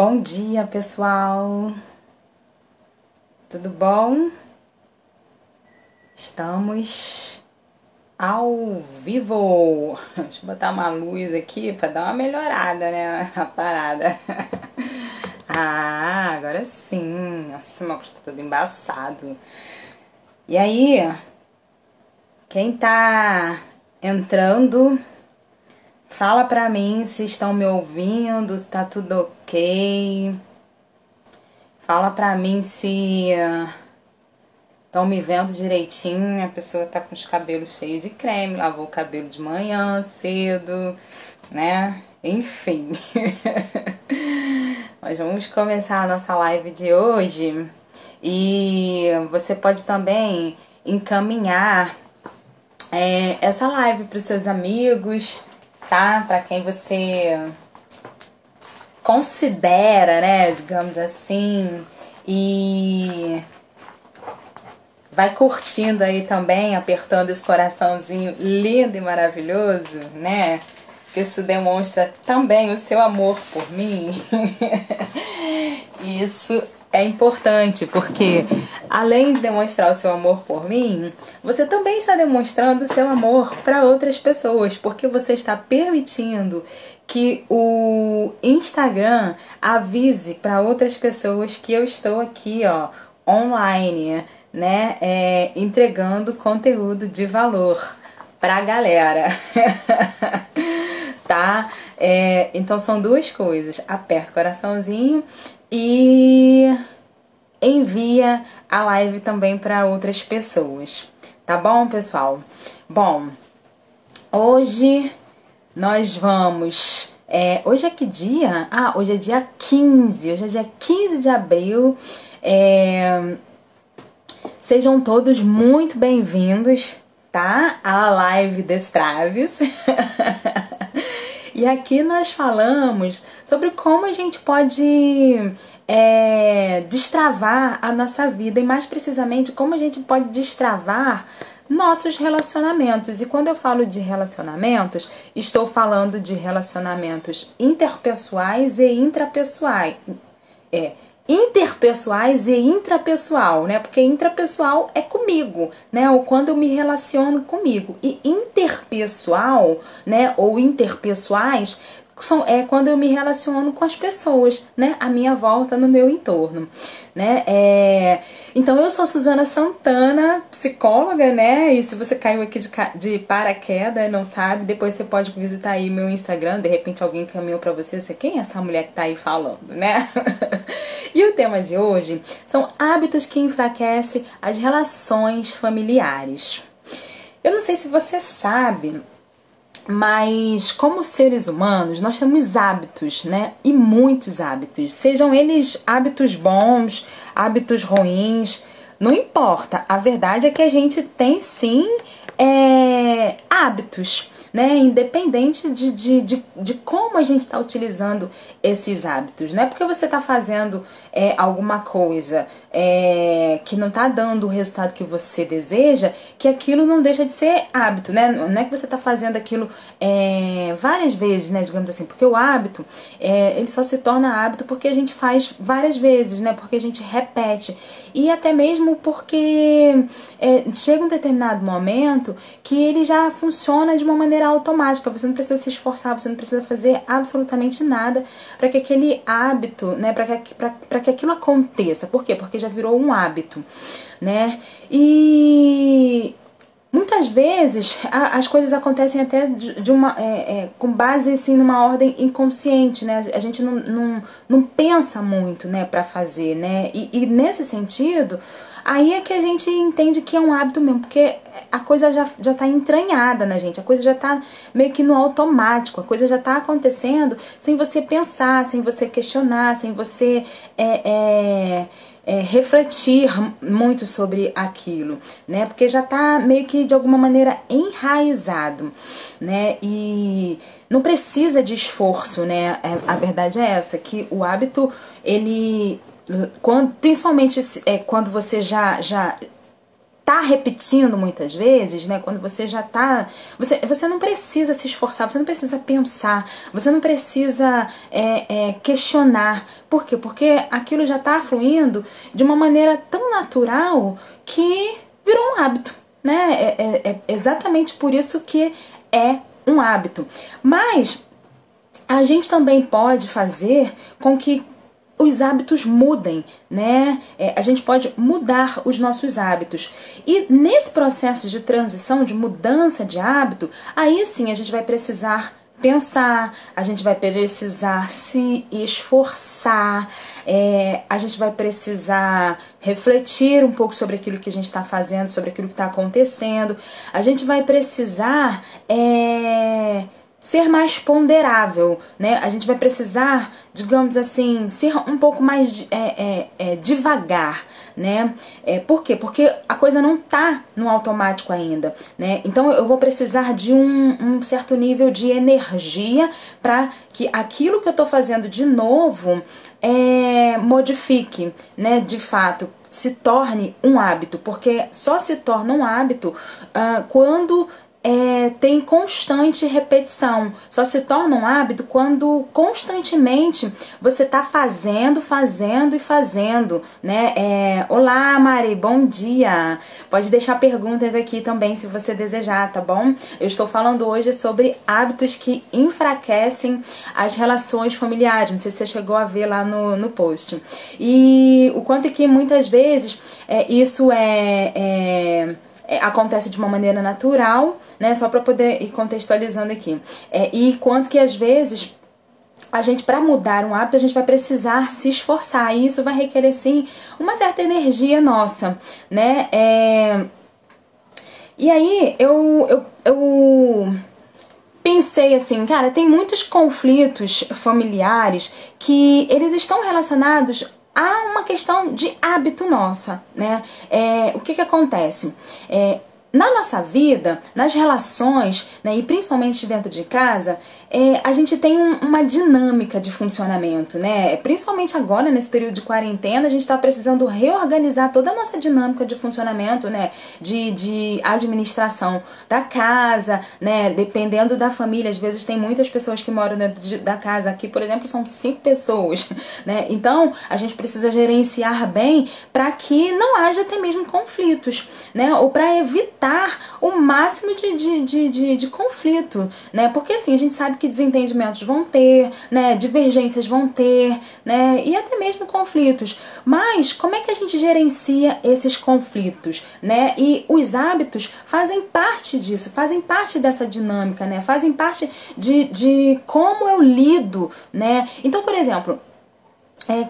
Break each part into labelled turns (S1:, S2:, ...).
S1: Bom dia, pessoal. Tudo bom? Estamos ao vivo. Deixa eu botar uma luz aqui para dar uma melhorada, né? A parada. Ah, agora sim. Nossa, meu rosto tá todo embaçado. E aí, quem tá entrando, fala pra mim se estão me ouvindo, se tá tudo ok. Fala pra mim se estão me vendo direitinho. A pessoa tá com os cabelos cheios de creme, lavou o cabelo de manhã cedo, né? Enfim. Nós vamos começar a nossa live de hoje. E você pode também encaminhar essa live para os seus amigos, tá? Para quem você considera, né, digamos assim, e vai curtindo aí também, apertando esse coraçãozinho lindo e maravilhoso, né? Isso demonstra também o seu amor por mim. Isso é importante, porque além de demonstrar o seu amor por mim, você também está demonstrando o seu amor para outras pessoas, porque você está permitindo que o Instagram avise para outras pessoas que eu estou aqui, ó, online, né, entregando conteúdo de valor pra galera. Tá? Então são duas coisas. Aperta o coraçãozinho e envia a live também para outras pessoas. Tá bom, pessoal? Bom, hoje nós vamos... hoje é que dia? Ah, hoje é dia 15. Hoje é dia 15 de abril. Sejam todos muito bem-vindos, tá? À live Destraves. E aqui nós falamos sobre como a gente pode destravar a nossa vida e, mais precisamente, como a gente pode destravar nossos relacionamentos. E quando eu falo de relacionamentos, estou falando de relacionamentos interpessoais e intrapessoais. Interpessoais e intrapessoal, né? Porque intrapessoal é comigo, né? Ou quando eu me relaciono comigo. E interpessoal, né? Ou interpessoais é quando eu me relaciono com as pessoas, né? À minha volta, no meu entorno, né? Então eu sou Suzana Santana, psicóloga, né? E se você caiu aqui de paraquedas, não sabe, depois você pode visitar aí meu Instagram, de repente alguém caminhou pra você, você, quem é essa mulher que tá aí falando, né? E o tema de hoje são hábitos que enfraquecem as relações familiares. Eu não sei se você sabe, mas como seres humanos nós temos hábitos, né? E muitos hábitos, sejam eles hábitos bons, hábitos ruins, não importa. A verdade é que a gente tem sim hábitos, né? Independente de como a gente está utilizando esses hábitos. Não é porque você está fazendo alguma coisa que não está dando o resultado que você deseja, que aquilo não deixa de ser hábito, né? Não é que você está fazendo aquilo várias vezes, né? Digamos assim, porque o hábito, ele só se torna hábito porque a gente faz várias vezes, né? Porque a gente repete. E até mesmo porque chega um determinado momento que ele já funciona de uma maneira automática. Você não precisa se esforçar, você não precisa fazer absolutamente nada para que aquele hábito, né, para que aquilo aconteça. Por quê? Porque já virou um hábito, né? E muitas vezes as coisas acontecem até com base assim, numa ordem inconsciente, né? A gente não pensa muito, né, para fazer, né? E nesse sentido, aí é que a gente entende que é um hábito mesmo, porque a coisa já tá entranhada na gente, a coisa já tá meio que no automático, a coisa já tá acontecendo sem você pensar, sem você questionar, sem você refletir muito sobre aquilo, né? Porque já tá meio que de alguma maneira enraizado, né? E não precisa de esforço, né? A verdade é essa, que o hábito, ele, principalmente quando você já tá repetindo muitas vezes, né? Quando você já tá... Você não precisa se esforçar, você não precisa pensar, você não precisa questionar. Por quê? Porque aquilo já tá fluindo de uma maneira tão natural que virou um hábito, né? É exatamente por isso que é um hábito. Mas a gente também pode fazer com que os hábitos mudem, né? A gente pode mudar os nossos hábitos. E nesse processo de transição, de mudança de hábito, aí sim a gente vai precisar pensar, a gente vai precisar se esforçar, a gente vai precisar refletir um pouco sobre aquilo que a gente está fazendo, sobre aquilo que está acontecendo. A gente vai precisar ser mais ponderável, né? A gente vai precisar, digamos assim, ser um pouco mais devagar, né? Por quê? Porque a coisa não tá no automático ainda, né? Então eu vou precisar de um certo nível de energia para que aquilo que eu tô fazendo de novo modifique, né? De fato, se torne um hábito, porque só se torna um hábito quando tem constante repetição. Só se torna um hábito quando constantemente você está fazendo e fazendo, né? Olá, Mari, bom dia. Pode deixar perguntas aqui também se você desejar, tá bom? Eu estou falando hoje sobre hábitos que enfraquecem as relações familiares. Não sei se você chegou a ver lá no post. E o quanto que muitas vezes isso acontece de uma maneira natural, né? Só para poder ir contextualizando aqui. E quanto que às vezes a gente, para mudar um hábito, a gente vai precisar se esforçar. E isso vai requerer, sim, uma certa energia nossa, né? E aí eu pensei assim, cara, tem muitos conflitos familiares que eles estão relacionados há uma questão de hábito nossa, né? O que acontece? Na nossa vida, nas relações, né, e principalmente dentro de casa, a gente tem uma dinâmica de funcionamento, né? Principalmente agora, nesse período de quarentena, a gente está precisando reorganizar toda a nossa dinâmica de funcionamento, né? De administração da casa, né? Dependendo da família, às vezes tem muitas pessoas que moram dentro da casa. Aqui, por exemplo, são 5 pessoas, né? Então, a gente precisa gerenciar bem para que não haja até mesmo conflitos, né? Ou para evitar o máximo de conflito, né? Porque assim, a gente sabe que desentendimentos vão ter, né? Divergências vão ter, né? E até mesmo conflitos. Mas como é que a gente gerencia esses conflitos, né? E os hábitos fazem parte disso, fazem parte dessa dinâmica, né? Fazem parte de como eu lido, né? Então, por exemplo,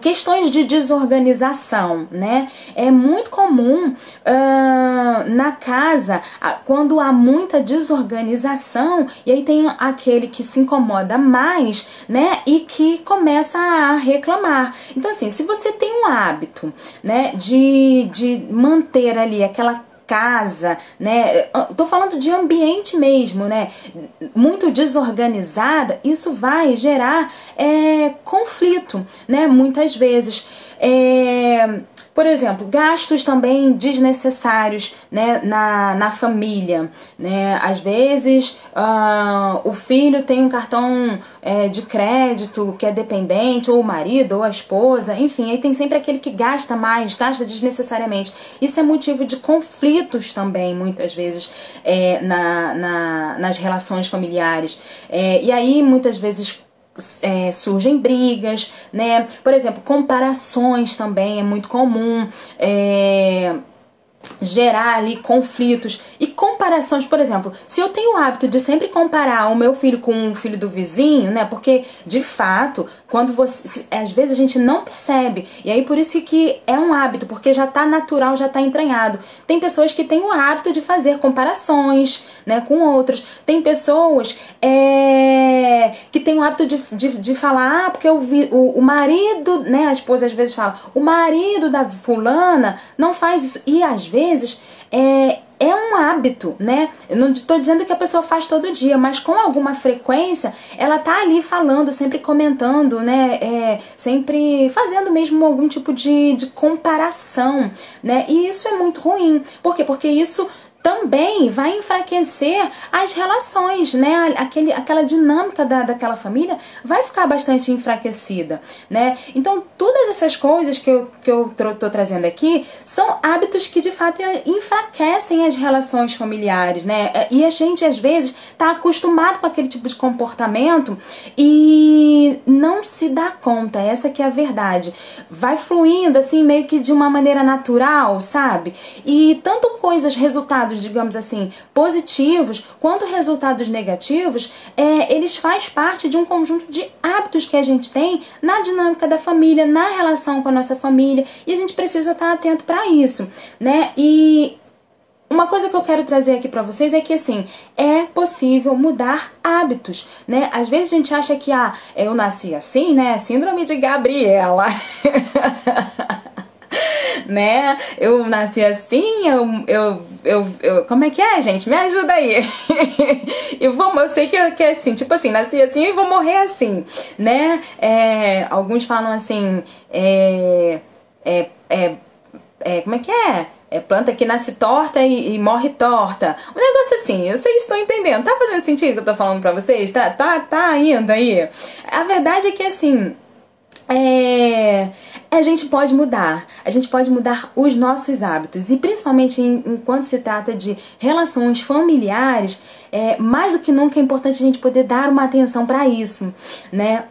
S1: questões de desorganização, né? É muito comum na casa, quando há muita desorganização, e aí tem aquele que se incomoda mais, né? E que começa a reclamar. Então, assim, se você tem um hábito, né? De manter ali aquela casa, né? Tô falando de ambiente mesmo, né? Muito desorganizada, isso vai gerar conflito, né? Muitas vezes. Por exemplo, gastos também desnecessários, né, na família, né? Às vezes o filho tem um cartão de crédito que é dependente, ou o marido, ou a esposa, enfim, aí tem sempre aquele que gasta mais, gasta desnecessariamente. Isso é motivo de conflitos também, muitas vezes, nas relações familiares. E aí, muitas vezes, surgem brigas, né? Por exemplo, comparações também é muito comum gerar ali conflitos e comparações. Por exemplo, se eu tenho o hábito de sempre comparar o meu filho com o filho do vizinho, né? Porque de fato, quando às vezes a gente não percebe, e aí por isso que é um hábito, porque já tá natural, já tá entranhado. Tem pessoas que têm o hábito de fazer comparações, né, com outros. Tem pessoas que têm o hábito de falar, porque o marido, né, a esposa às vezes fala, o marido da fulana não faz isso, e às vezes é um hábito, né? Eu não estou dizendo que a pessoa faz todo dia, mas com alguma frequência, ela tá ali falando, sempre comentando, né? Sempre fazendo mesmo algum tipo de comparação, né? E isso é muito ruim. Por quê? Porque isso também vai enfraquecer as relações, né? Aquela dinâmica daquela família vai ficar bastante enfraquecida, né? Então, todas essas coisas que eu tô trazendo aqui são hábitos que, de fato, enfraquecem as relações familiares, né? E a gente, às vezes, tá acostumado com aquele tipo de comportamento e não se dá conta, essa que é a verdade. Vai fluindo, assim, meio que de uma maneira natural, sabe? E tanto resultados, digamos assim, positivos, quanto resultados negativos, eles fazem parte de um conjunto de hábitos que a gente tem na dinâmica da família, na relação com a nossa família, e a gente precisa estar atento para isso, né? E uma coisa que eu quero trazer aqui pra vocês é que, assim, é possível mudar hábitos, né? Às vezes a gente acha que, eu nasci assim, né? Síndrome de Gabriela. Né? Eu nasci assim, como é que é, gente? Me ajuda aí. Eu sei que é assim, tipo assim, nasci assim e vou morrer assim, né? Alguns falam assim, como é que é? Planta que nasce torta e morre torta. Um negócio assim, vocês estão entendendo? Tá fazendo sentido o que eu tô falando pra vocês? Tá indo aí? A verdade é que, assim, a gente pode mudar os nossos hábitos, e principalmente enquanto se trata de relações familiares, mais do que nunca é importante a gente poder dar uma atenção para isso, né?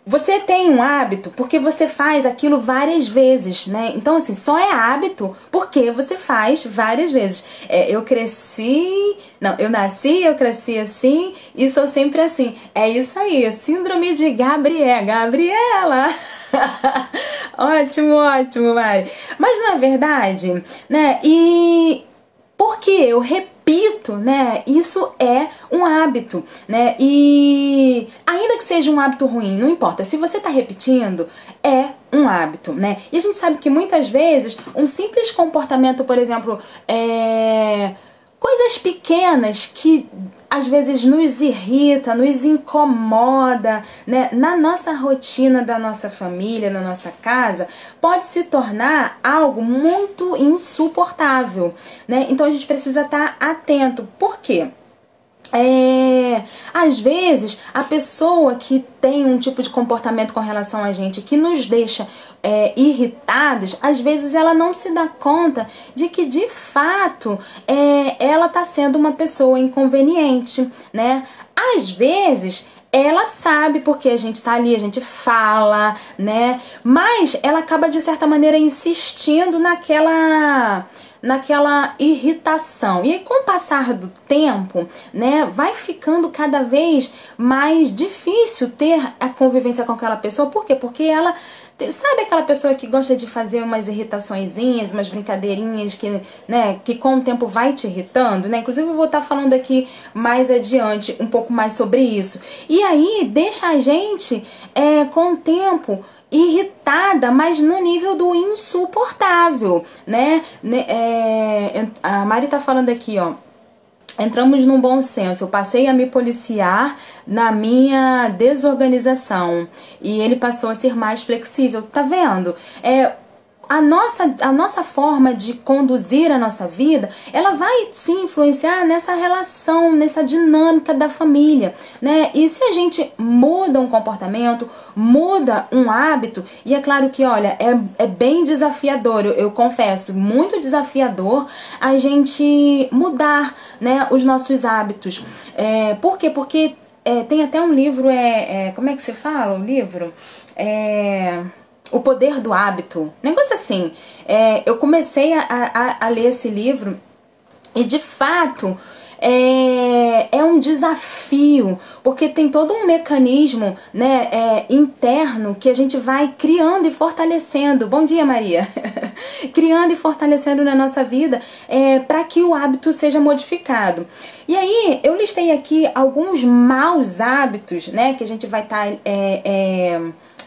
S1: Você tem um hábito porque você faz aquilo várias vezes, né? Então, assim, só é hábito porque você faz várias vezes. Eu nasci, eu cresci assim e sou sempre assim. É isso aí, síndrome de Gabriela. Ótimo, Mari. Mas não é verdade, né? E porque eu repito, né? Isso é um hábito, né? E ainda que seja um hábito ruim, não importa. Se você tá repetindo, é um hábito, né? E a gente sabe que muitas vezes um simples comportamento, por exemplo, coisas pequenas que às vezes nos irrita, nos incomoda, né? Na nossa rotina da nossa família, na nossa casa, pode se tornar algo muito insuportável, né? Então a gente precisa estar atento. Por quê? Às vezes a pessoa que tem um tipo de comportamento com relação a gente que nos deixa irritados, às vezes ela não se dá conta de que de fato ela está sendo uma pessoa inconveniente, né? Às vezes ela sabe porque a gente tá ali, a gente fala, né? Mas ela acaba de certa maneira insistindo naquela irritação. E aí, com o passar do tempo, né, vai ficando cada vez mais difícil ter a convivência com aquela pessoa. Por quê? Porque ela, sabe aquela pessoa que gosta de fazer umas irritaçõezinhas, umas brincadeirinhas que, né, que com o tempo vai te irritando, né? Inclusive eu vou estar falando aqui mais adiante um pouco mais sobre isso. E aí deixa a gente com o tempo irritada, mas no nível do insuportável, né? A Mari tá falando aqui, ó. Entramos num bom senso. Eu passei a me policiar na minha desorganização e ele passou a ser mais flexível. Tá vendo? A nossa forma de conduzir a nossa vida, ela vai sim influenciar nessa relação, nessa dinâmica da família, né? E se a gente muda um comportamento, muda um hábito, e é claro que, olha, é bem desafiador, eu confesso, muito desafiador a gente mudar, né, os nossos hábitos. Por quê? Porque tem até um livro, como é que se fala o livro? O Poder do Hábito, negócio assim. Eu comecei a ler esse livro e, de fato, é um desafio, porque tem todo um mecanismo, né, interno que a gente vai criando e fortalecendo. Bom dia, Maria! Criando e fortalecendo na nossa vida para que o hábito seja modificado. E aí, eu listei aqui alguns maus hábitos, né, que a gente vai estar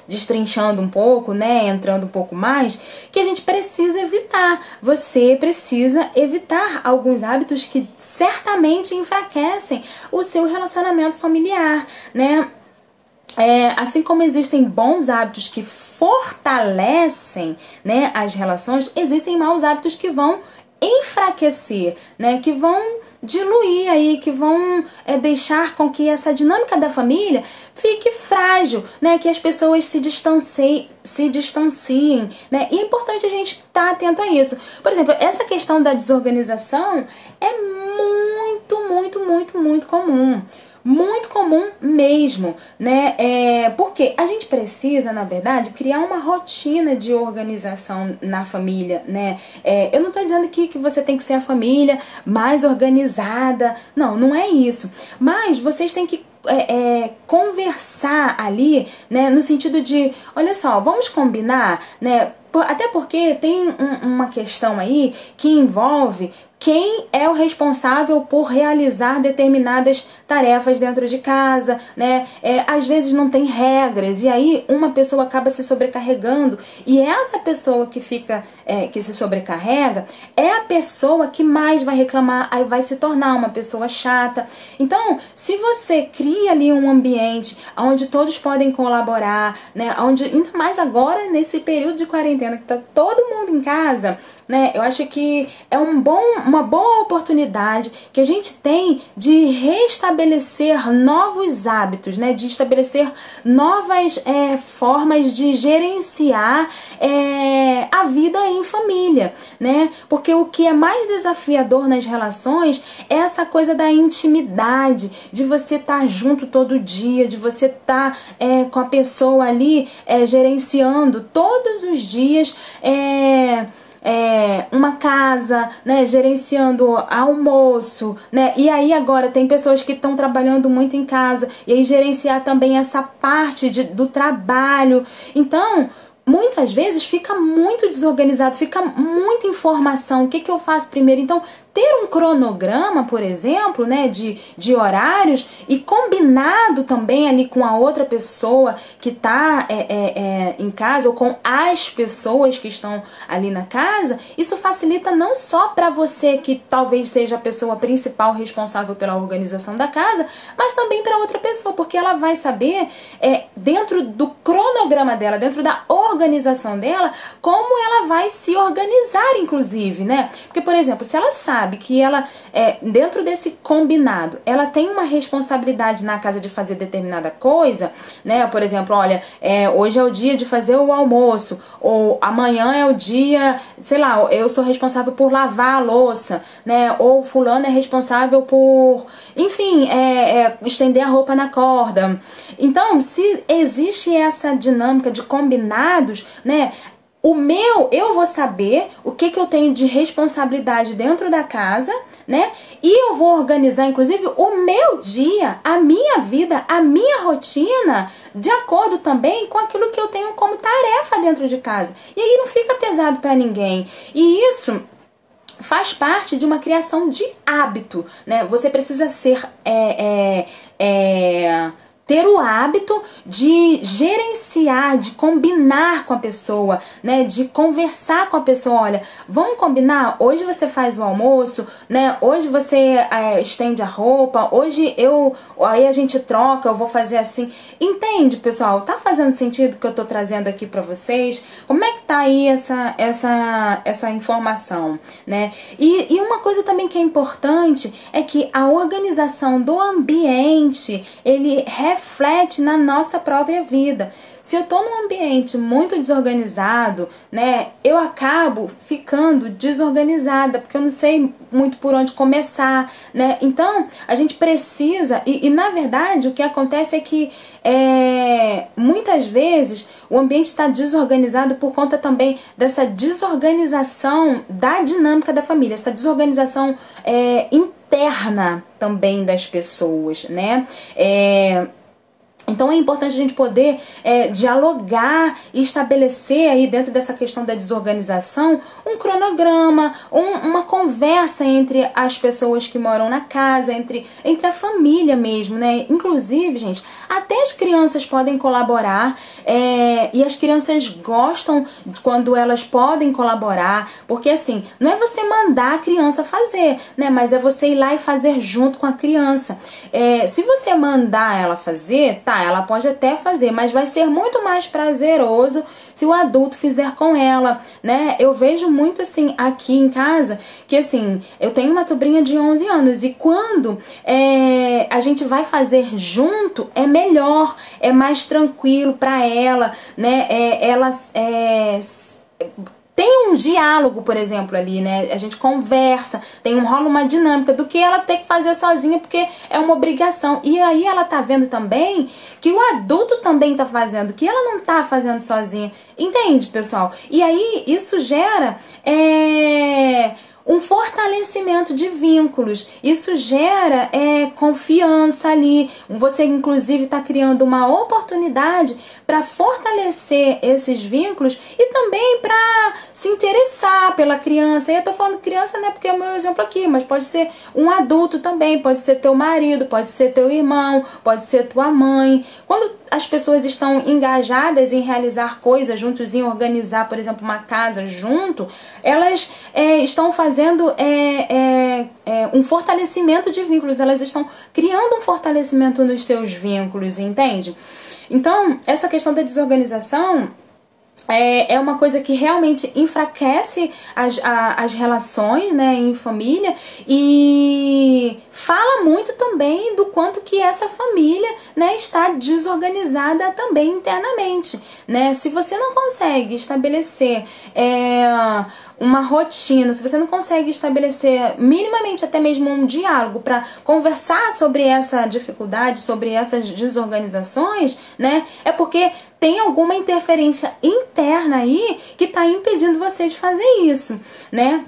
S1: destrinchando um pouco, né, entrando um pouco mais, que a gente precisa evitar. Você precisa evitar alguns hábitos que certamente enfraquecem o seu relacionamento familiar, né? Assim como existem bons hábitos que fortalecem, né, as relações, existem maus hábitos que vão enfraquecer, né, que vão diluir aí, que vão deixar com que essa dinâmica da família fique frágil, né, que as pessoas se distanciem, né, e é importante a gente estar atento a isso. Por exemplo, essa questão da desorganização é muito comum. Muito comum mesmo, né? Porque a gente precisa, na verdade, criar uma rotina de organização na família, né? Eu não estou dizendo que você tem que ser a família mais organizada, não é isso. Mas vocês têm que conversar ali, né? No sentido de, olha só, vamos combinar, né? Até porque tem uma questão aí que envolve quem é o responsável por realizar determinadas tarefas dentro de casa, né? Às vezes não tem regras e aí uma pessoa acaba se sobrecarregando e essa pessoa que fica, que se sobrecarrega é a pessoa que mais vai reclamar, aí vai se tornar uma pessoa chata. Então, se você cria ali um ambiente onde todos podem colaborar, né? Onde, ainda mais agora nesse período de quarentena que tá todo mundo em casa, né? Eu acho que é uma boa oportunidade que a gente tem de restabelecer novos hábitos, né? De estabelecer novas formas de gerenciar a vida em família, né? Porque o que é mais desafiador nas relações é essa coisa da intimidade, de você estar junto todo dia, de você estar com a pessoa ali gerenciando todos os dias uma casa, né, gerenciando almoço, né, e aí agora tem pessoas que estão trabalhando muito em casa, e aí gerenciar também essa parte do trabalho. Então, muitas vezes fica muito desorganizado, fica muita informação, o que eu faço primeiro? Então, ter um cronograma, por exemplo, né, de horários e combinado também ali com a outra pessoa que está em casa ou com as pessoas que estão ali na casa, isso facilita não só para você que talvez seja a pessoa principal responsável pela organização da casa, mas também para outra pessoa, porque ela vai saber dentro do cronograma dela, dentro da organização dela, como ela vai se organizar, inclusive, né? Porque, por exemplo, se ela sabe que ela, dentro desse combinado, ela tem uma responsabilidade na casa de fazer determinada coisa, né? Por exemplo, olha, hoje é o dia de fazer o almoço, ou amanhã é o dia, sei lá, eu sou responsável por lavar a louça, né? Ou fulano é responsável por, enfim, estender a roupa na corda. Então, se existe essa dinâmica de combinados, né? Eu vou saber o que eu tenho de responsabilidade dentro da casa, né? E eu vou organizar, inclusive, o meu dia, a minha vida, a minha rotina, de acordo também com aquilo que eu tenho como tarefa dentro de casa. E aí não fica pesado para ninguém. E isso faz parte de uma criação de hábito, né? Você precisa ter o hábito de gerenciar, de combinar com a pessoa, né? De conversar com a pessoa. Olha, vamos combinar? Hoje você faz o almoço, né? Hoje você estende a roupa, aí a gente troca, eu vou fazer assim. Entende, pessoal? Tá fazendo sentido o que eu tô trazendo aqui pra vocês? Como é que tá aí essa informação, né? E uma coisa também que é importante é que a organização do ambiente, ele reflete na nossa própria vida. Se eu tô num ambiente muito desorganizado, né, eu acabo ficando desorganizada, porque eu não sei muito por onde começar, né? Então, a gente precisa, e na verdade o que acontece é que muitas vezes o ambiente está desorganizado por conta também dessa desorganização da dinâmica da família, essa desorganização interna também das pessoas, né? Então é importante a gente poder dialogar e estabelecer aí dentro dessa questão da desorganização um cronograma, uma conversa entre as pessoas que moram na casa, entre a família mesmo, né? Inclusive, gente, até as crianças podem colaborar e as crianças gostam quando elas podem colaborar, porque assim, não é você mandar a criança fazer, né? Mas é você ir lá e fazer junto com a criança. Se você mandar ela fazer, tá, ela pode até fazer, mas vai ser muito mais prazeroso se o adulto fizer com ela, né? Eu vejo muito assim aqui em casa, que assim, eu tenho uma sobrinha de 11 anos e quando a gente vai fazer junto, é melhor, é mais tranquilo para ela, né? Ela tem um diálogo, por exemplo, ali, né? A gente conversa, rola uma dinâmica do que ela ter que fazer sozinha, porque é uma obrigação. E aí ela tá vendo também que o adulto também tá fazendo, que ela não tá fazendo sozinha. Entende, pessoal? E aí isso gera um fortalecimento de vínculos. Isso gera confiança ali. Você, inclusive, está criando uma oportunidade para fortalecer esses vínculos e também para se interessar pela criança. E eu tô falando criança, né, porque é o meu exemplo aqui, mas pode ser um adulto também, pode ser teu marido, pode ser teu irmão, pode ser tua mãe. Quando as pessoas estão engajadas em realizar coisas juntos, em organizar, por exemplo, uma casa junto, elas estão fazendo um fortalecimento de vínculos, elas estão criando um fortalecimento nos seus vínculos, entende? Então, essa questão da desorganização é uma coisa que realmente enfraquece as relações, né, em família, e fala muito também do quanto que essa família, né, está desorganizada também internamente, né? Se você não consegue estabelecer uma rotina, se você não consegue estabelecer minimamente até mesmo um diálogo para conversar sobre essa dificuldade, sobre essas desorganizações, né, é porque tem alguma interferência interna aí que está impedindo você de fazer isso, né?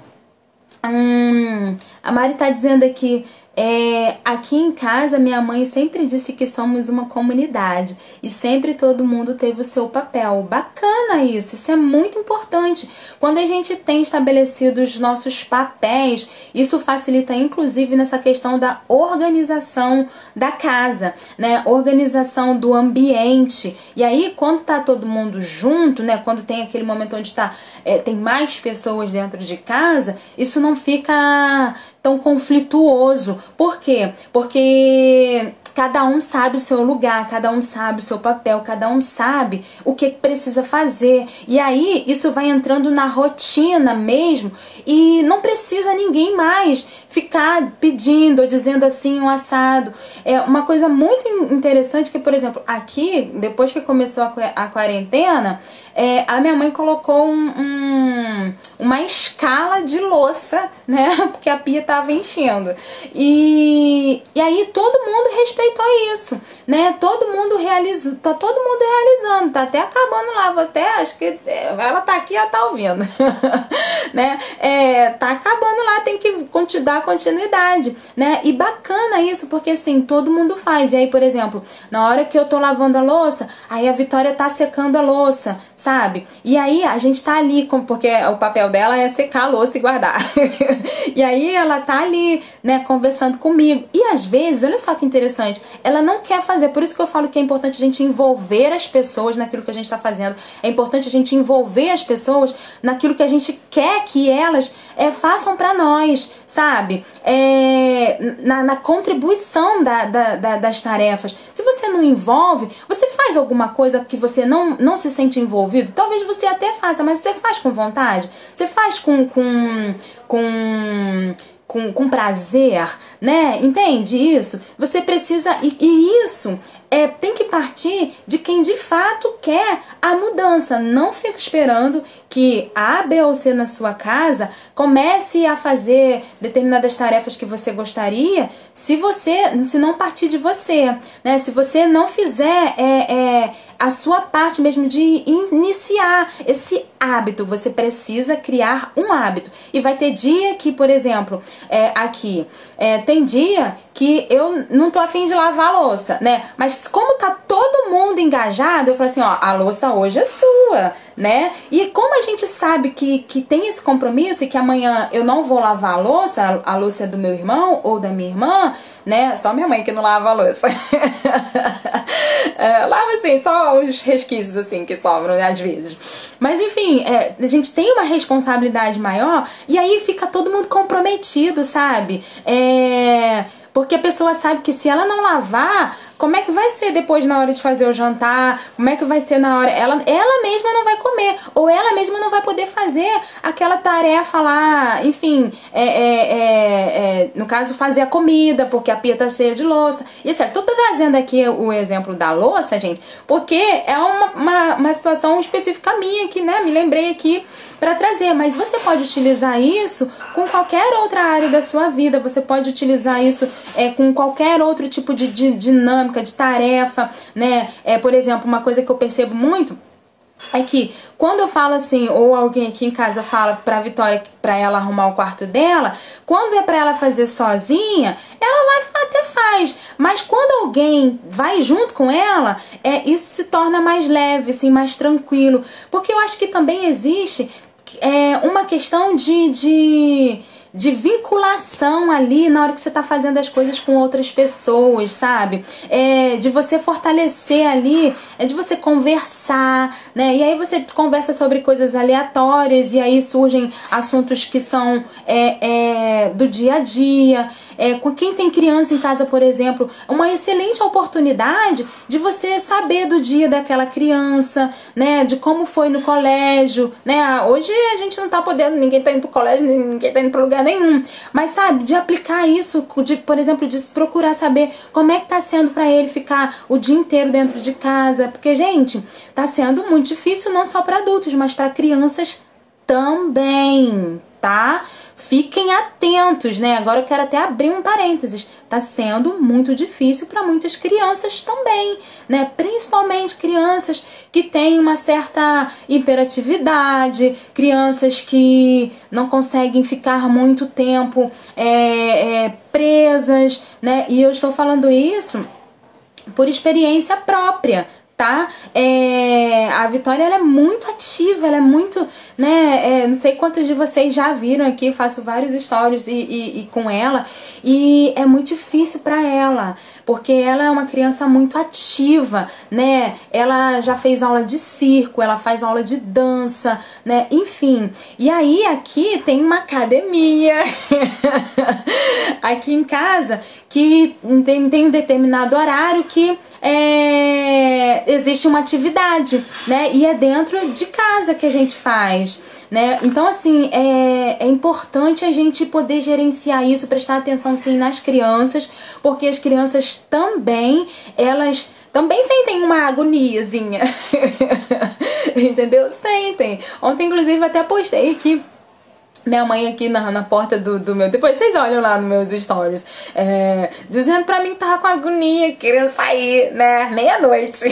S1: A Mari está dizendo aqui, aqui em casa minha mãe sempre disse que somos uma comunidade e sempre todo mundo teve o seu papel. Bacana isso é muito importante. Quando a gente tem estabelecido os nossos papéis, isso facilita inclusive nessa questão da organização da casa, né? Organização do ambiente. E aí quando tá todo mundo junto, né? Quando tem aquele momento onde tem mais pessoas dentro de casa, isso não fica tão conflituoso. Por quê? Porque cada um sabe o seu lugar, cada um sabe o seu papel, cada um sabe o que precisa fazer. E aí isso vai entrando na rotina mesmo e não precisa ninguém mais ficar pedindo ou dizendo assim um assado. É uma coisa muito interessante que, por exemplo, aqui, depois que começou a quarentena, a minha mãe colocou uma escala de louça, né? Porque a pia estava enchendo. E aí todo mundo respeitou isso, né? Todo mundo tá todo mundo realizando, tá até acabando lá, acho que ela tá aqui, ela tá ouvindo, né? Tá acabando lá, tem que dar continuidade, né? E bacana isso, porque assim, todo mundo faz. E aí, por exemplo, na hora que eu tô lavando a louça, aí a Vitória tá secando a louça, sabe? E aí a gente tá ali, porque o papel dela é secar a louça e guardar. E aí ela tá ali, né, conversando comigo. E às vezes, olha só que interessante, ela não quer fazer. Por isso que eu falo que é importante a gente envolver as pessoas naquilo que a gente tá fazendo. É importante a gente envolver as pessoas naquilo que a gente quer que elas façam pra nós, sabe? Na contribuição das tarefas. Se você não envolve, você faz alguma coisa que você não se sente envolvido, talvez você até faça, mas você faz com vontade, você faz com prazer, né? Entende isso? Você precisa, e isso tem que partir de quem de fato quer a mudança. Não fica esperando que A, B ou C na sua casa comece a fazer determinadas tarefas que você gostaria se não partir de você, né? Se você não fizer a sua parte mesmo de iniciar esse hábito. Você precisa criar um hábito. E vai ter dia que, por exemplo, aqui, tem dia que eu não tô afim de lavar a louça, né? Mas como tá todo mundo engajado, eu falo assim, ó, a louça hoje é sua, né? E como a gente sabe que tem esse compromisso e que amanhã eu não vou lavar a louça é do meu irmão ou da minha irmã, né? Só minha mãe que não lava a louça. Lava assim, só os resquícios assim que sobram, né, às vezes. Mas enfim, a gente tem uma responsabilidade maior e aí fica todo mundo comprometido, sabe? Porque a pessoa sabe que se ela não lavar, como é que vai ser depois na hora de fazer o jantar? Como é que vai ser na hora... Ela mesma não vai comer. Ou ela mesma não vai poder fazer aquela tarefa lá, enfim, no caso, fazer a comida, porque a pia tá cheia de louça. E etc. Tô trazendo aqui o exemplo da louça, gente, porque é uma situação específica minha que, né, me lembrei aqui para trazer, mas você pode utilizar isso com qualquer outra área da sua vida, você pode utilizar isso com qualquer outro tipo de dinâmica, de tarefa, né? Por exemplo, uma coisa que eu percebo muito é que quando eu falo assim, ou alguém aqui em casa fala pra Vitória pra ela arrumar o quarto dela, quando é pra ela fazer sozinha, ela vai até faz, mas quando alguém vai junto com ela, isso se torna mais leve, assim, mais tranquilo, porque eu acho que também existe uma questão de vinculação ali na hora que você tá fazendo as coisas com outras pessoas, sabe? De você fortalecer ali, de você conversar, né? E aí você conversa sobre coisas aleatórias e aí surgem assuntos que são do dia a dia. Com quem tem criança em casa, por exemplo, é uma excelente oportunidade de você saber do dia daquela criança, né? De como foi no colégio, né? Hoje a gente não tá podendo, ninguém tá indo pro colégio, ninguém tá indo pro lugar nenhum, mas sabe, de aplicar isso, por exemplo, de procurar saber como é que tá sendo pra ele ficar o dia inteiro dentro de casa, porque, gente, tá sendo muito difícil não só pra adultos, mas pra crianças também, tá? Fiquem atentos, né? Agora eu quero até abrir um parênteses. Tá sendo muito difícil para muitas crianças também, né? Principalmente crianças que têm uma certa hiperatividade, crianças que não conseguem ficar muito tempo presas, né? E eu estou falando isso por experiência própria, tá? A Vitória, ela é muito ativa, ela é muito, né? Não sei quantos de vocês já viram aqui, eu faço vários stories e com ela, e é muito difícil pra ela, porque ela é uma criança muito ativa, né? Ela já fez aula de circo, ela faz aula de dança, né? Enfim, e aí aqui tem uma academia aqui em casa que tem um determinado horário que existe uma atividade, né? E é dentro de casa que a gente faz, né? Então, assim, é importante a gente poder gerenciar isso, prestar atenção, sim, nas crianças, porque as crianças também, elas também sentem uma agoniazinha, entendeu? Sentem. Ontem, inclusive, até postei que minha mãe aqui na porta do meu... Depois vocês olham lá nos meus stories. Dizendo pra mim que tava com agonia, querendo sair, né? Meia-noite.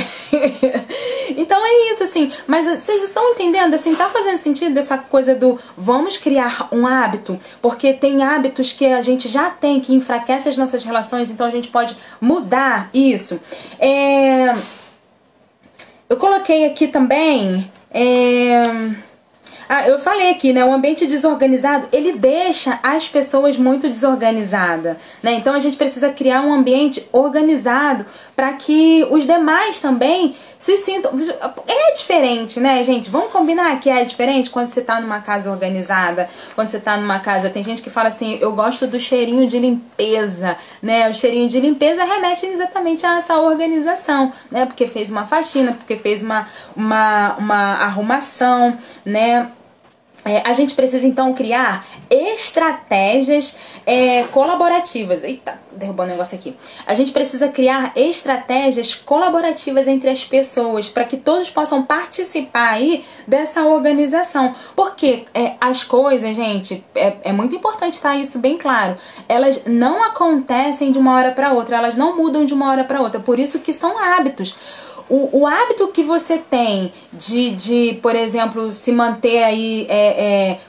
S1: Então é isso, assim. Mas vocês estão entendendo? Assim, tá fazendo sentido essa coisa do vamos criar um hábito? Porque tem hábitos que a gente já tem, que enfraquecem as nossas relações. Então a gente pode mudar isso. Eu coloquei aqui também... eu falei aqui, né? O ambiente desorganizado, ele deixa as pessoas muito desorganizadas, né? Então a gente precisa criar um ambiente organizado para que os demais também se sintam... É diferente, né, gente? Vamos combinar que é diferente quando você tá numa casa organizada, quando você tá numa casa... Tem gente que fala assim, eu gosto do cheirinho de limpeza, né? O cheirinho de limpeza remete exatamente a essa organização, né? Porque fez uma faxina, porque fez uma arrumação, né? A gente precisa, então, criar estratégias colaborativas. Eita, derrubou um negócio aqui. A gente precisa criar estratégias colaborativas entre as pessoas para que todos possam participar aí dessa organização. Porque as coisas, gente, é muito importante estar isso bem claro. Elas não acontecem de uma hora para outra, elas não mudam de uma hora para outra. Por isso que são hábitos. O hábito que você tem de, por exemplo, se manter aí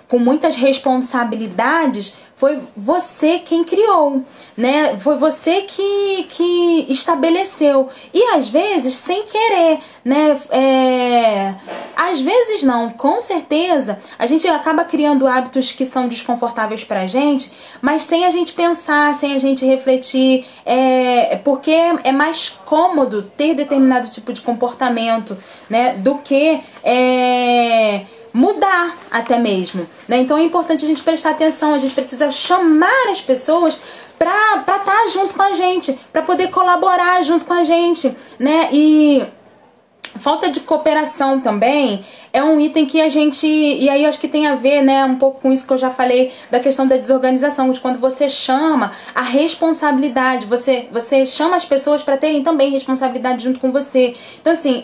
S1: com muitas responsabilidades foi você quem criou, né? Foi você que estabeleceu. E às vezes sem querer, né? Às vezes não, com certeza a gente acaba criando hábitos que são desconfortáveis pra gente, mas sem a gente pensar, sem a gente refletir, porque é mais cômodo ter determinado tipo de comportamento, né? Do que mudar até mesmo, né? Então é importante a gente prestar atenção, a gente precisa chamar as pessoas para estar junto com a gente, para poder colaborar junto com a gente, né? E falta de cooperação também é um item que a gente... E aí acho que tem a ver, né, um pouco com isso que eu já falei, da questão da desorganização, de quando você chama a responsabilidade, você chama as pessoas para terem também responsabilidade junto com você. Então, assim,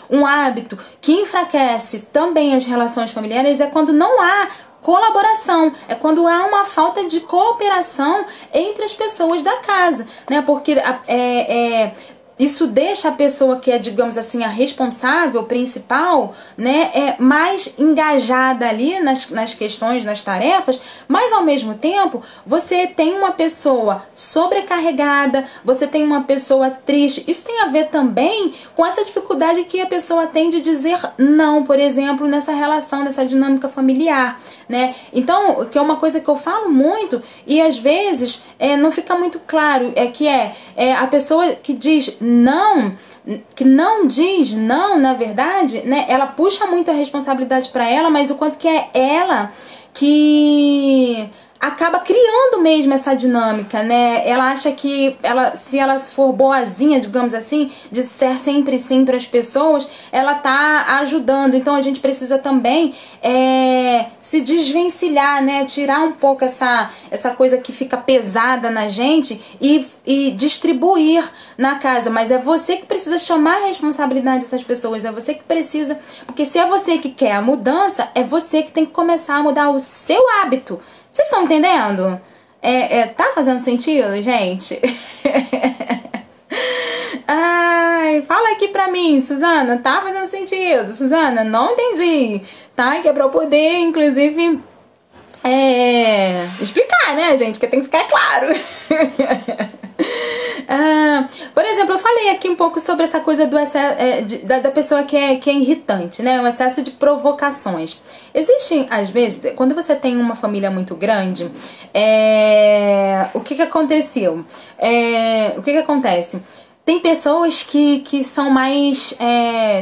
S1: um hábito que enfraquece também as relações familiares é quando não há colaboração, é quando há uma falta de cooperação entre as pessoas da casa, né? Porque isso deixa a pessoa que é, digamos assim, a responsável principal, né, mais engajada ali nas questões, nas tarefas, mas ao mesmo tempo você tem uma pessoa sobrecarregada, você tem uma pessoa triste. Isso tem a ver também com essa dificuldade que a pessoa tem de dizer não, por exemplo, nessa relação, nessa dinâmica familiar, né? Então, que é uma coisa que eu falo muito e às vezes não fica muito claro, a pessoa que diz não, que não diz não, na verdade, né, ela puxa muito a responsabilidade para ela, mas o quanto que é ela que acaba criando mesmo essa dinâmica, né? Ela acha que se ela for boazinha, digamos assim, de ser sempre sim para as pessoas, ela tá ajudando. Então a gente precisa também se desvencilhar, né? Tirar um pouco essa coisa que fica pesada na gente e distribuir na casa. Mas é você que precisa chamar a responsabilidade dessas pessoas, é você que precisa, porque se é você que quer a mudança, é você que tem que começar a mudar o seu hábito. Vocês estão entendendo? Tá fazendo sentido, gente? Ai, fala aqui pra mim, Suzana, tá fazendo sentido? Suzana, não entendi, tá? Que é pra eu poder, inclusive, explicar, né, gente? Que tem que ficar claro. Por exemplo, eu falei aqui um pouco sobre essa coisa do da pessoa que é irritante, né? O excesso de provocações. Existem, às vezes, quando você tem uma família muito grande, o que aconteceu? O que acontece? Tem pessoas que são mais...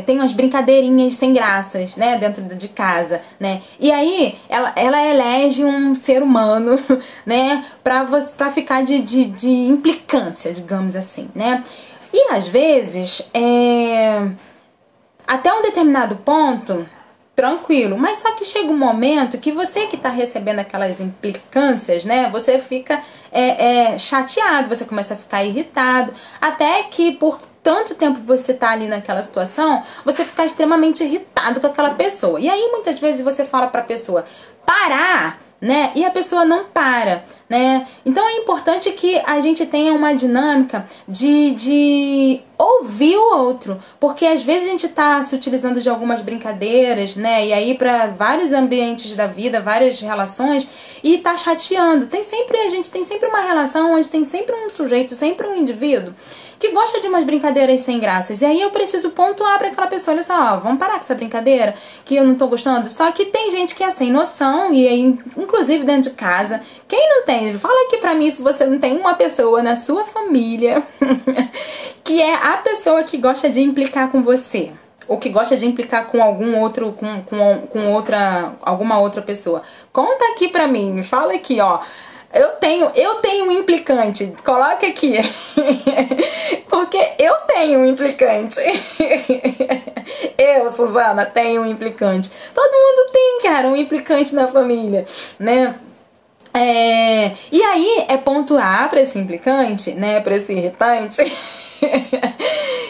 S1: tem umas brincadeirinhas sem graças, né? Dentro de casa, né? E aí, ela elege um ser humano, né? Pra ficar de implicância, digamos assim, né? E às vezes, até um determinado ponto... tranquilo, mas só que chega um momento que você que tá recebendo aquelas implicâncias, né, você fica chateado, você começa a ficar irritado, até que por tanto tempo você tá ali naquela situação, você fica extremamente irritado com aquela pessoa. E aí muitas vezes você fala pra pessoa parar, né? E a pessoa não para, né? Então é importante que a gente tenha uma dinâmica de ouvir o outro, porque às vezes a gente tá se utilizando de algumas brincadeiras, né? E aí para vários ambientes da vida, várias relações, e tá chateando. A gente tem sempre uma relação onde tem sempre um sujeito, sempre um indivíduo que gosta de umas brincadeiras sem graças. E aí eu preciso pontuar pra aquela pessoa, olha só, vamos parar com essa brincadeira que eu não tô gostando. Só que tem gente que é sem noção, e aí, inclusive dentro de casa, quem não tem? Fala aqui pra mim se você não tem uma pessoa na sua família que é a pessoa que gosta de implicar com você, ou que gosta de implicar com algum outro, alguma outra pessoa. Conta aqui pra mim, fala aqui, ó. Eu tenho um implicante. Coloca aqui. Porque eu tenho um implicante. Eu, Suzana, tenho um implicante. Todo mundo tem, cara, um implicante na família, né? E aí é pontuar pra esse implicante, né? Pra esse irritante.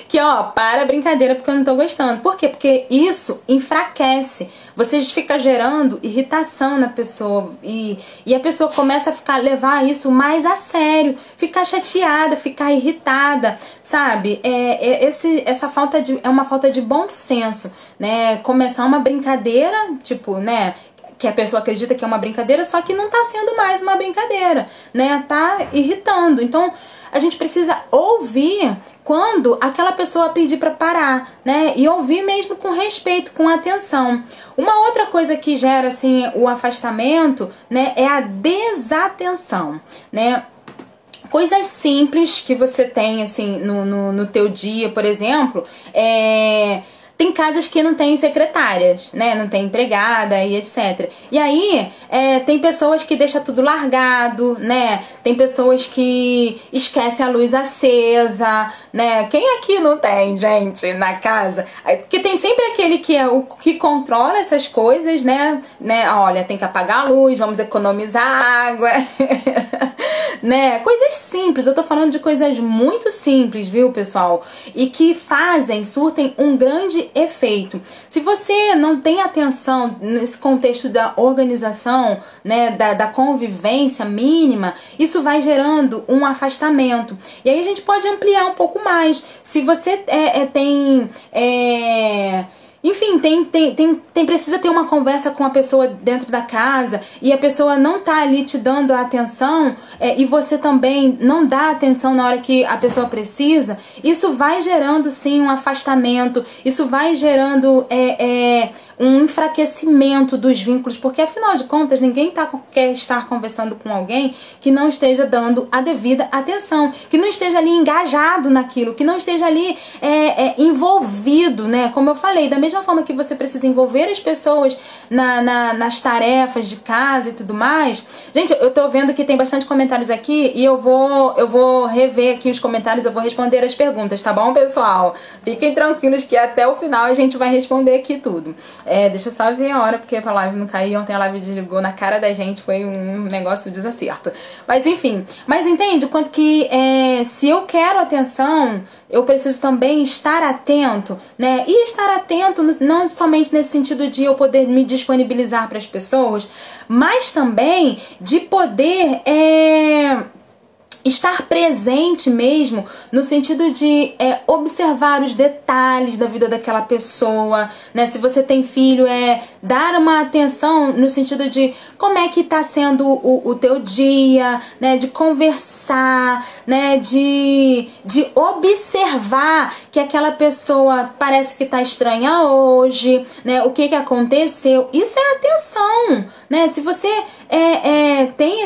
S1: Que ó, para a brincadeira porque eu não tô gostando. Por quê? Porque isso enfraquece. Você fica gerando irritação na pessoa e a pessoa começa a levar isso mais a sério, ficar chateada, ficar irritada, sabe? Essa falta é uma falta de bom senso, né? Começar uma brincadeira, tipo, né? que a pessoa acredita que é uma brincadeira, só que não tá sendo mais uma brincadeira, né? Tá irritando. Então, a gente precisa ouvir quando aquela pessoa pedir para parar, né? E ouvir mesmo com respeito, com atenção. Uma outra coisa que gera, assim, o afastamento, né, é a desatenção, né? Coisas simples que você tem, assim, no teu dia, por exemplo, tem casas que não tem secretárias, né? Não tem empregada e etc. E aí, tem pessoas que deixam tudo largado, né? Tem pessoas que esquecem a luz acesa, né? Quem aqui não tem, gente, na casa? Porque tem sempre aquele que é o que controla essas coisas, né? Olha, tem que apagar a luz, vamos economizar água. Né? Coisas simples, eu tô falando de coisas muito simples, viu, pessoal? E que surtem um grande efeito. Se você não tem atenção nesse contexto da organização, né, da convivência mínima, isso vai gerando um afastamento. E aí a gente pode ampliar um pouco mais. Se você enfim, precisa ter uma conversa com a pessoa dentro da casa e a pessoa não tá ali te dando a atenção, e você também não dá atenção na hora que a pessoa precisa, isso vai gerando sim um afastamento, isso vai gerando um enfraquecimento dos vínculos, porque afinal de contas ninguém quer estar conversando com alguém que não esteja dando a devida atenção, que não esteja ali engajado naquilo, que não esteja ali envolvido, né? Como eu falei, da mesma forma que você precisa envolver as pessoas nas tarefas de casa e tudo mais. Gente, eu tô vendo que tem bastante comentários aqui e eu vou rever aqui os comentários, eu vou responder as perguntas, tá bom, pessoal? Fiquem tranquilos que até o final a gente vai responder aqui tudo. Deixa eu só ver a hora, porque a live não caiu, ontem a live desligou na cara da gente, foi um negócio de desacerto. Mas enfim, entende o quanto que se eu quero atenção, eu preciso também estar atento, né? E estar atento não somente nesse sentido de eu poder me disponibilizar para as pessoas, mas também de poder estar presente mesmo, no sentido de observar os detalhes da vida daquela pessoa, né? Se você tem filho, dar uma atenção no sentido de como é que tá sendo o teu dia, né? De conversar, né? De observar que aquela pessoa parece que tá estranha hoje, né? O que aconteceu. Isso é atenção, né? Se você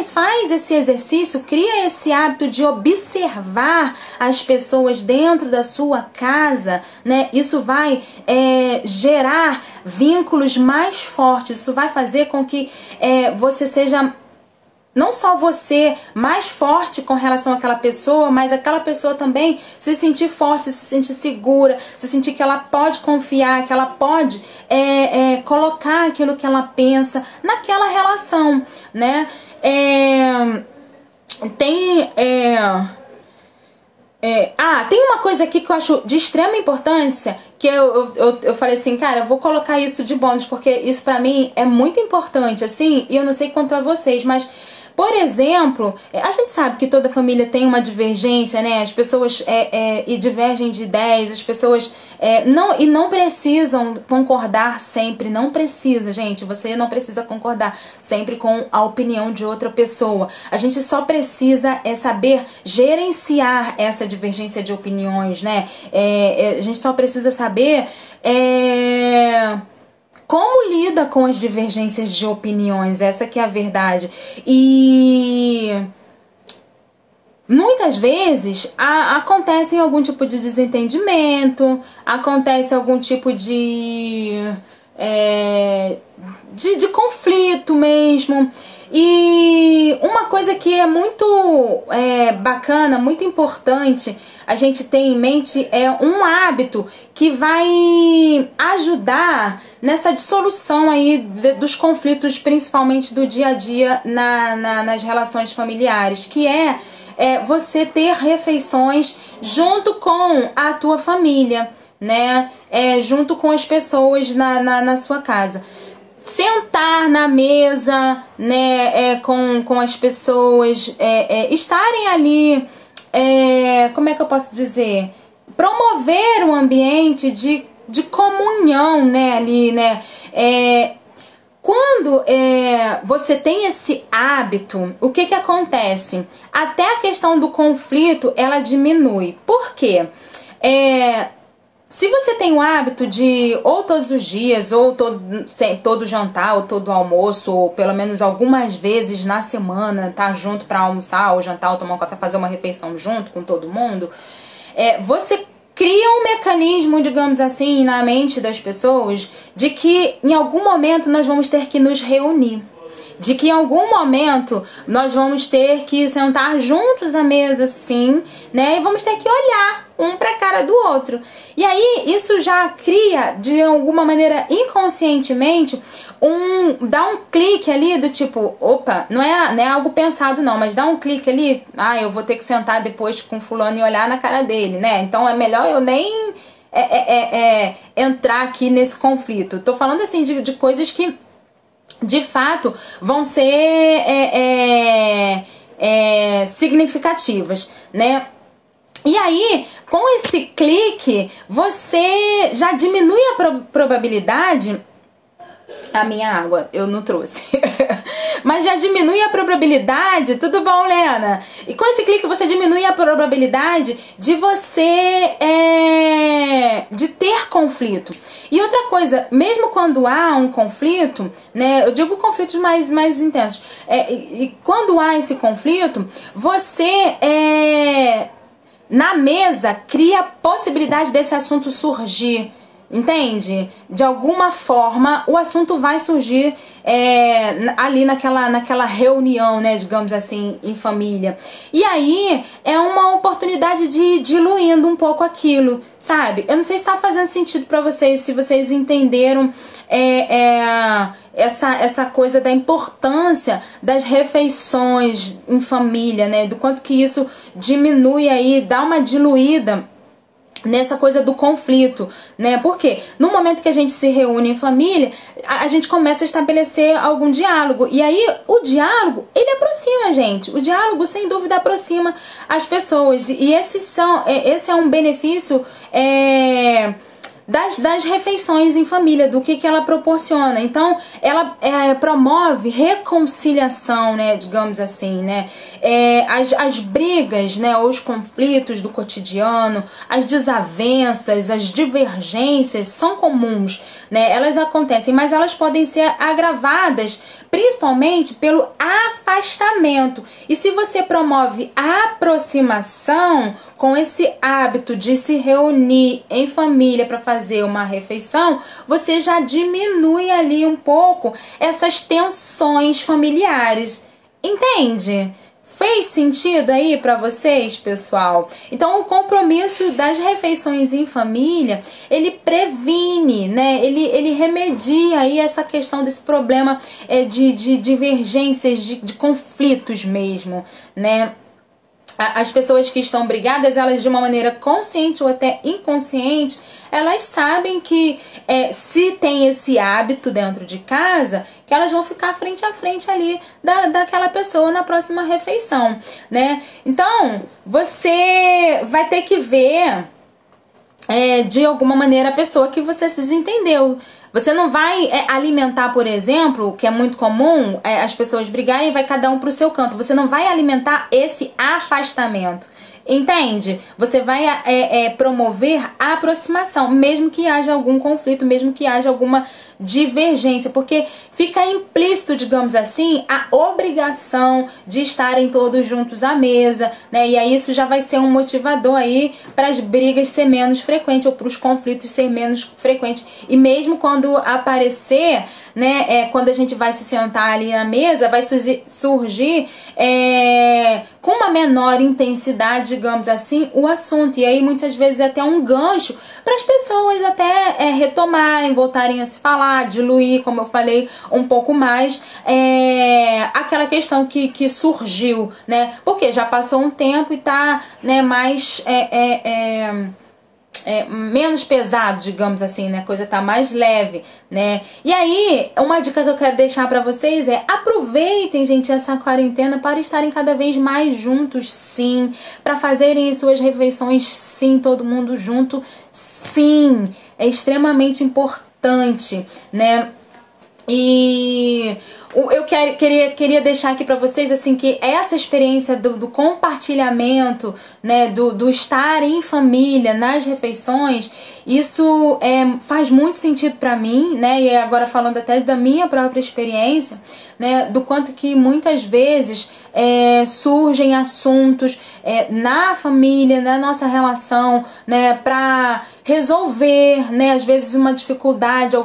S1: faz esse exercício, cria esse hábito de observar as pessoas dentro da sua casa, né? Isso vai gerar vínculos mais fortes. Isso vai fazer com que você seja, não só você, mais forte com relação àquela pessoa, mas aquela pessoa também se sentir forte, se sentir segura, se sentir que ela pode confiar, que ela pode colocar aquilo que ela pensa naquela relação, né? Tem uma coisa aqui que eu acho de extrema importância, que eu falei assim, cara, eu vou colocar isso de bônus, porque isso pra mim é muito importante, assim, e eu não sei quanto a vocês, mas, por exemplo, a gente sabe que toda família tem uma divergência, né? As pessoas divergem de ideias, as pessoas não precisam concordar sempre, não precisa, gente, você não precisa concordar sempre com a opinião de outra pessoa. A gente só precisa saber gerenciar essa divergência de opiniões, né? A gente só precisa saber como lida com as divergências de opiniões, essa que é a verdade. E muitas vezes acontece algum tipo de desentendimento, acontece algum tipo de conflito mesmo. E uma coisa que é muito bacana, muito importante a gente ter em mente é um hábito que vai ajudar nessa dissolução aí dos conflitos, principalmente do dia a dia nas relações familiares, que é você ter refeições junto com a tua família, né? Junto com as pessoas na sua casa. Sentar na mesa, né, com as pessoas, estarem ali, como é que eu posso dizer? Promover um ambiente de comunhão, né, ali, né? Quando você tem esse hábito, o que acontece? Até a questão do conflito, ela diminui. Por quê? Se você tem o hábito de, ou todos os dias, ou todo jantar, ou todo almoço, ou pelo menos algumas vezes na semana, tá junto para almoçar, ou jantar, ou tomar um café, fazer uma refeição junto com todo mundo, você cria um mecanismo, digamos assim, na mente das pessoas, de que em algum momento nós vamos ter que nos reunir. De que em algum momento nós vamos ter que sentar juntos à mesa, sim, né? E vamos ter que olhar um para a cara do outro. E aí isso já cria, de alguma maneira, inconscientemente, dá um clique ali do tipo, opa, não é algo pensado não, mas dá um clique ali, eu vou ter que sentar depois com fulano e olhar na cara dele, né? Então é melhor eu nem entrar aqui nesse conflito. Tô falando assim de coisas que de fato vão ser significativas, né? E aí, com esse clique, você já diminui a probabilidade. A minha água eu não trouxe. Mas já diminui a probabilidade. Tudo bom, Lena? E com esse clique você diminui a probabilidade de você de ter conflito. E outra coisa, mesmo quando há um conflito, né? Eu digo conflitos mais intensos. E quando há esse conflito, você na mesa cria a possibilidade desse assunto surgir. Entende? De alguma forma o assunto vai surgir ali naquela reunião, né, digamos assim, em família. E aí é uma oportunidade de ir diluindo um pouco aquilo, sabe? Eu não sei se está fazendo sentido para vocês, se vocês entenderam essa coisa da importância das refeições em família, né? Do quanto que isso diminui aí, dá uma diluída nessa coisa do conflito, né? Porque no momento que a gente se reúne em família, a gente começa a estabelecer algum diálogo. E aí o diálogo, ele aproxima a gente. O diálogo, sem dúvida, aproxima as pessoas. E esse é um benefício das refeições em família, do que ela proporciona. Então, ela promove reconciliação, né, digamos assim, né, as brigas, né, os conflitos do cotidiano, as desavenças, as divergências são comuns, né, elas acontecem, mas elas podem ser agravadas principalmente pelo afastamento. E se você promove a aproximação com esse hábito de se reunir em família para fazer uma refeição, você já diminui ali um pouco essas tensões familiares. Entende? Fez sentido aí para vocês, pessoal? Então, o compromisso das refeições em família, ele previne, né? Ele remedia aí essa questão desse problema de divergências, de conflitos mesmo, né? As pessoas que estão brigadas, elas de uma maneira consciente ou até inconsciente, elas sabem que se tem esse hábito dentro de casa, que elas vão ficar frente a frente ali daquela pessoa na próxima refeição, né? Então, você vai ter que ver de alguma maneira a pessoa que você se desentendeu. Você não vai alimentar, por exemplo, que é muito comum, as pessoas brigarem e vai cada um pro seu canto. Você não vai alimentar esse afastamento. Entende? Você vai promover a aproximação, mesmo que haja algum conflito, mesmo que haja alguma divergência, porque fica implícito, digamos assim, a obrigação de estarem todos juntos à mesa, né? E aí isso já vai ser um motivador aí para as brigas ser menos frequentes ou para os conflitos ser menos frequentes. E mesmo quando aparecer, né, quando a gente vai se sentar ali na mesa, vai surgir com uma menor intensidade, digamos assim, o assunto. E aí muitas vezes até um gancho para as pessoas até retomarem, voltarem a se falar, diluir, como eu falei, um pouco mais aquela questão que surgiu, né? Porque já passou um tempo e tá, né, mais menos pesado, digamos assim, né? A coisa tá mais leve, né? E aí, uma dica que eu quero deixar pra vocês aproveitem, gente, essa quarentena para estarem cada vez mais juntos, sim, para fazerem suas refeições, sim, todo mundo junto, sim, é extremamente importante, né? E eu queria deixar aqui para vocês assim que essa experiência do compartilhamento, né, do estar em família nas refeições, isso faz muito sentido para mim, né? E agora falando até da minha própria experiência, né, do quanto que muitas vezes surgem assuntos na família, na nossa relação, né, para resolver, né, às vezes uma dificuldade,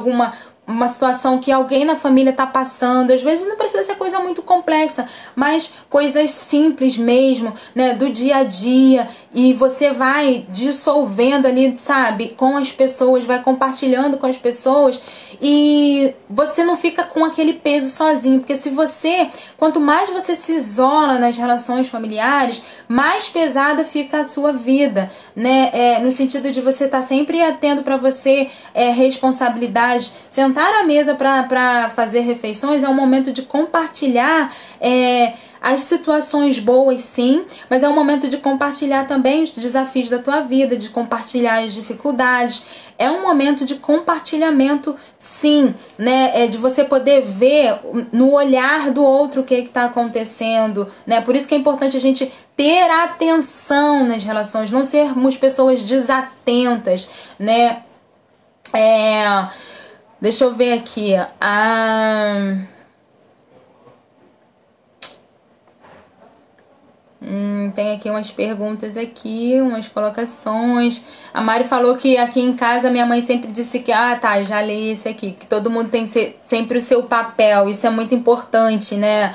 S1: uma situação que alguém na família está passando. Às vezes não precisa ser coisa muito complexa, mas coisas simples mesmo, né, do dia a dia, e você vai dissolvendo ali, sabe, com as pessoas, vai compartilhando com as pessoas, e você não fica com aquele peso sozinho, porque quanto mais você se isola nas relações familiares, mais pesada fica a sua vida, né, no sentido de você estar sempre tendo para você responsabilidade. Sentar à mesa para fazer refeições é um momento de compartilhar as situações boas, sim, mas é um momento de compartilhar também os desafios da tua vida, de compartilhar as dificuldades. É um momento de compartilhamento, sim, né? De você poder ver no olhar do outro o que está acontecendo, né? Por isso que é importante a gente ter atenção nas relações, não sermos pessoas desatentas, né? Deixa eu ver aqui. Tem aqui umas perguntas aqui, umas colocações. A Mari falou que aqui em casa minha mãe sempre disse que, já li esse aqui, que todo mundo tem sempre o seu papel. Isso é muito importante, né?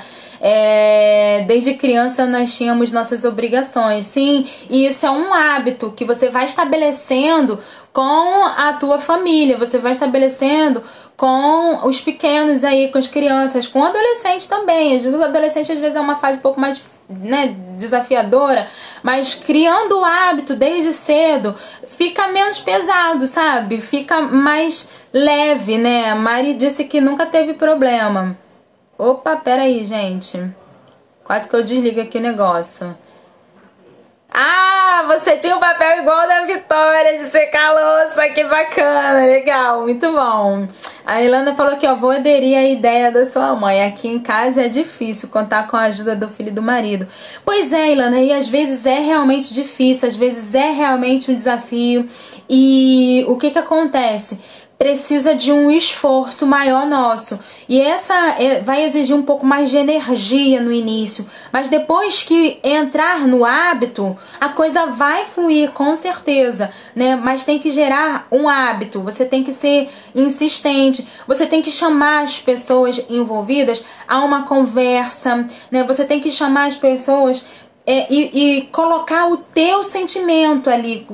S1: Desde criança nós tínhamos nossas obrigações, sim, e isso é um hábito que você vai estabelecendo com a tua família, você vai estabelecendo com os pequenos aí, com as crianças, com o adolescente também. O adolescente às vezes é uma fase um pouco mais, né, desafiadora, mas criando o hábito desde cedo fica menos pesado, sabe? Fica mais leve, né? A Mari disse que nunca teve problema. Opa, peraí, gente. Quase que eu desligo aqui o negócio. Você tinha um papel igual da Vitória de secar a louça. Que bacana, legal, muito bom. A Ilana falou que vou aderir à ideia da sua mãe. Aqui em casa é difícil contar com a ajuda do filho e do marido. Pois é, Ilana, e às vezes é realmente difícil, às vezes é realmente um desafio. E o que acontece? Precisa de um esforço maior nosso, e essa vai exigir um pouco mais de energia no início, mas depois que entrar no hábito, a coisa vai fluir com certeza, né? Mas tem que gerar um hábito, você tem que ser insistente, você tem que chamar as pessoas envolvidas a uma conversa, né? Você tem que chamar as pessoas e colocar o teu sentimento ali,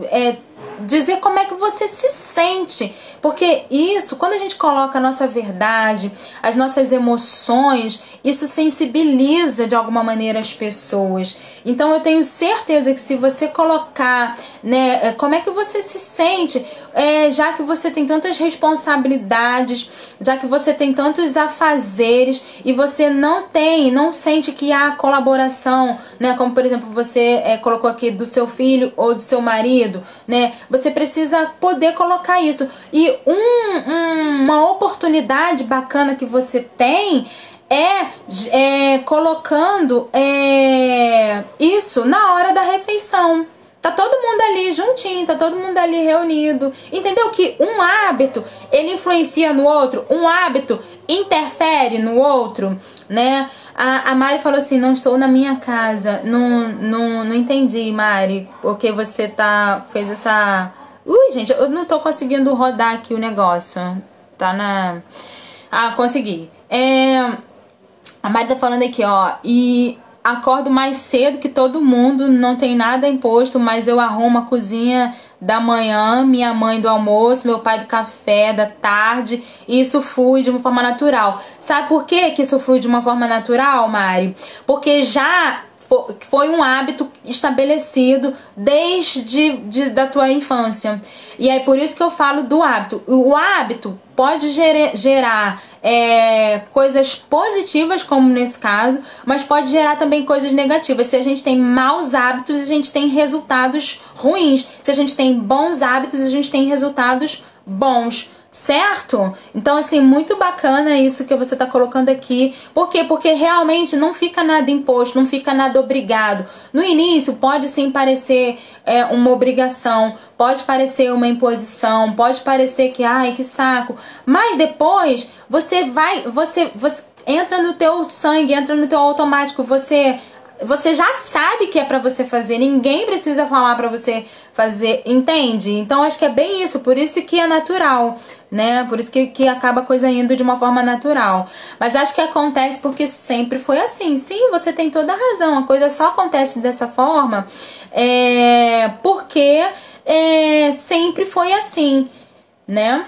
S1: dizer como é que você se sente, porque isso, quando a gente coloca a nossa verdade, as nossas emoções, isso sensibiliza de alguma maneira as pessoas. Então eu tenho certeza que se você colocar, né, como é que você se sente, já que você tem tantas responsabilidades, já que você tem tantos afazeres e você não sente que há colaboração, né, como por exemplo você colocou aqui do seu filho ou do seu marido, né? Você precisa poder colocar isso. E uma oportunidade bacana que você tem colocando isso na hora da refeição. Tá todo mundo ali juntinho, tá todo mundo ali reunido. Entendeu que um hábito, ele influencia no outro, um hábito interfere no outro, né? A Mari falou assim, não estou na minha casa. Não entendi, Mari, porque você fez essa... gente, eu não tô conseguindo rodar aqui o negócio. Tá na... consegui. A Mari tá falando aqui, e... acordo mais cedo que todo mundo, não tem nada imposto, mas eu arrumo a cozinha da manhã, minha mãe do almoço, meu pai do café da tarde, e isso flui de uma forma natural. Sabe por que isso flui de uma forma natural, Mari? Porque já foi um hábito estabelecido desde da tua infância. E é por isso que eu falo do hábito. O hábito pode gerar coisas positivas, como nesse caso, mas pode gerar também coisas negativas. Se a gente tem maus hábitos, a gente tem resultados ruins. Se a gente tem bons hábitos, a gente tem resultados bons. certo? Então, assim, muito bacana isso que você tá colocando aqui. Por quê? Porque realmente não fica nada imposto, não fica nada obrigado. No início pode sim parecer uma obrigação, pode parecer uma imposição, pode parecer que, ai, que saco. Mas depois você entra no teu sangue, entra no teu automático, você já sabe que é pra você fazer, ninguém precisa falar pra você fazer, entende? Então acho que é bem isso, por isso que é natural, né? Por isso que acaba a coisa indo de uma forma natural. Mas acho que acontece porque sempre foi assim. Sim, você tem toda a razão, a coisa só acontece dessa forma porque sempre foi assim, né?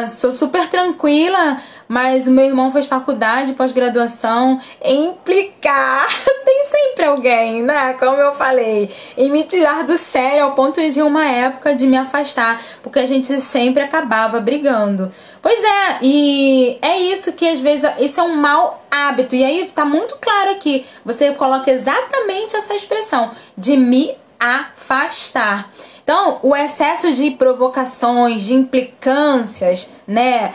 S1: Sou super tranquila, mas o meu irmão fez faculdade, pós-graduação. Implicar, tem sempre alguém, né? Como eu falei, em me tirar do sério ao ponto de uma época de me afastar, porque a gente sempre acabava brigando. Pois é, e é isso que às vezes, isso é um mau hábito. E aí tá muito claro aqui, você coloca exatamente essa expressão, de me afastar. Então, o excesso de provocações, de implicâncias, né,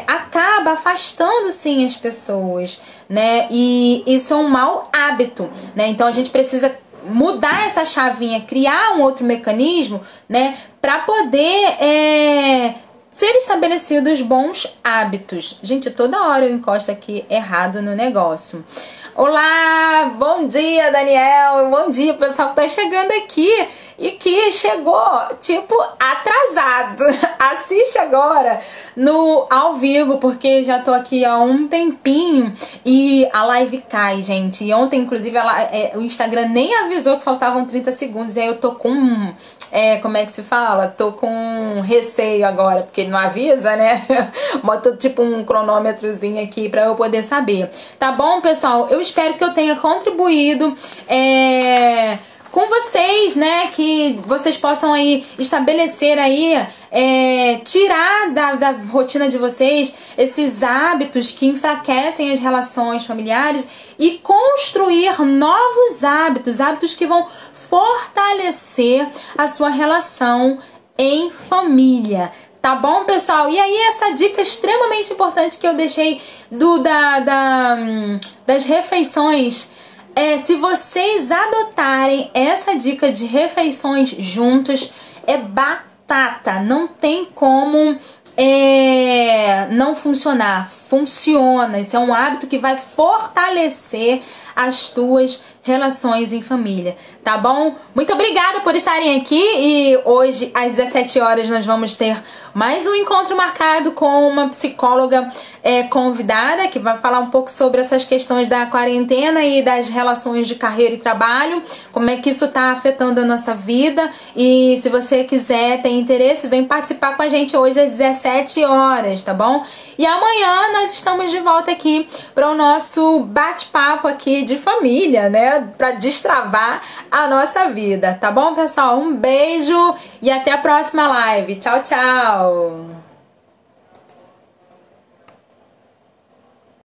S1: acaba afastando sim as pessoas, né, e isso é um mau hábito, né, então a gente precisa mudar essa chavinha, criar um outro mecanismo, né, para poder ser estabelecidos bons hábitos. Gente, toda hora eu encosto aqui errado no negócio. Olá, bom dia, Daniel, bom dia, pessoal que tá chegando aqui e que chegou, tipo, atrasado. Assiste agora no ao vivo, porque já tô aqui há um tempinho e a live cai, gente. E ontem, inclusive, o Instagram nem avisou que faltavam 30 segundos, e aí eu tô com... como é que se fala? Tô com receio agora, porque ele não avisa, né? Boto tipo um cronômetrozinho aqui pra eu poder saber. Tá bom, pessoal? Eu espero que eu tenha contribuído com vocês, né? Que vocês possam aí estabelecer aí, tirar da rotina de vocês esses hábitos que enfraquecem as relações familiares e construir novos hábitos que vão fortalecer a sua relação em família. Tá bom, pessoal? E aí essa dica extremamente importante que eu deixei das refeições, se vocês adotarem essa dica de refeições juntos, é batata, não tem como não funcionar. Funciona, isso é um hábito que vai fortalecer as tuas relações em família, tá bom? Muito obrigada por estarem aqui, e hoje às 17 horas nós vamos ter mais um encontro marcado com uma psicóloga convidada, que vai falar um pouco sobre essas questões da quarentena e das relações de carreira e trabalho, como é que isso tá afetando a nossa vida. E se você quiser, tem interesse, vem participar com a gente hoje às 17 horas, tá bom? E amanhã nós estamos de volta aqui para o nosso bate-papo aqui de família, né? Para destravar a nossa vida, tá bom, pessoal? Um beijo e até a próxima live. Tchau, tchau!